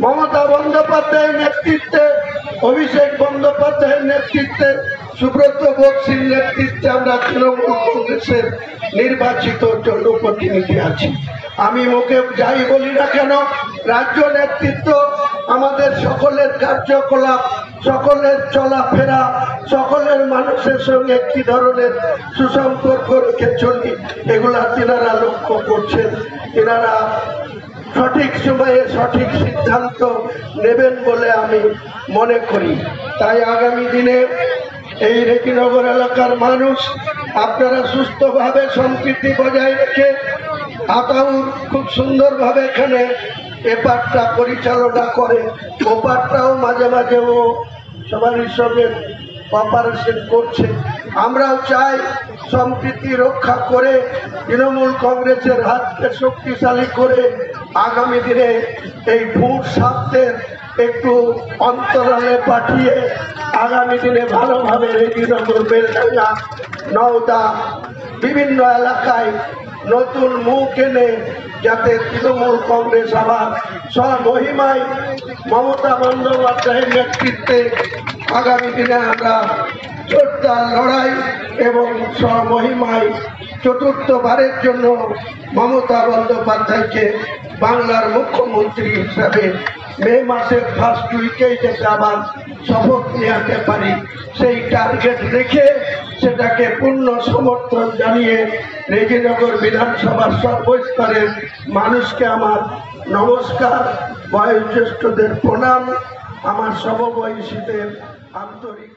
মমতা বন্দ্যোপাধ্যায়ের নেতৃত্বে, অভিষেক বন্দ্যোপাধ্যায়ের নেতৃত্বে, সুব্রত বক্সির নেতৃত্বে আমরা তৃণমূল কংগ্রেসের নির্বাচিত জনপ্রতিনিধি আছি। আমি মুখে যাই বলি না কেন, রাজ্য নেতৃত্ব আমাদের সকলের কার্যকলাপ, সকলের চলাফেরা, সকলের মানুষের সঙ্গে কি ধরনের সুসম্পর্ক রেখে চলি, এগুলা তেনারা লক্ষ্য করছেন। তেনারা সঠিক সময়ে সঠিক সিদ্ধান্ত নেবেন বলে আমি মনে করি। তাই আগামী দিনে এই রেজিনগর এলাকার মানুষ আপনারা সুস্থভাবে সম্প্রীতি বজায় রেখে, আতাউর খুব সুন্দরভাবে এখানে এপারটা পরিচালনা করে, ওপারটাও মাঝে মাঝে ও সবারই সঙ্গে অপারেশন করছে। আমরাও চাই সম্প্রীতি রক্ষা করে তৃণমূল কংগ্রেসের হাতকে শক্তিশালী করে আগামী দিনে এই ভোট সাধতে একটু অন্তরালে পাঠিয়ে আগামী দিনে ভালোভাবে রেজিনগর, বেলডাঙ্গা, নওদা বিভিন্ন এলাকায় নতুন মুখ এনে যাতে তৃণমূল কংগ্রেস আবার স্বমহিমায় মমতা বন্দ্যোপাধ্যায়ের নেতৃত্বে আগামী দিনে আমরা জোরদার লড়াই এবং স্বমহিমায় চতুর্থবারের জন্য মমতা বন্দ্যোপাধ্যায়কে বাংলার মুখ্যমন্ত্রী হিসাবে মে মাসের ফার্স্ট উইকেই যাতে আবার শপথ নিতে পারি, সেই টার্গেট রেখে সেটাকে পূর্ণ সমর্থন জানিয়ে রেজিনগর বিধানসভার সর্বস্তরের মানুষকে আমার নমস্কার, বয়োজ্যেষ্ঠদের প্রণাম, আমার সমবয়সীদের আন্তরিক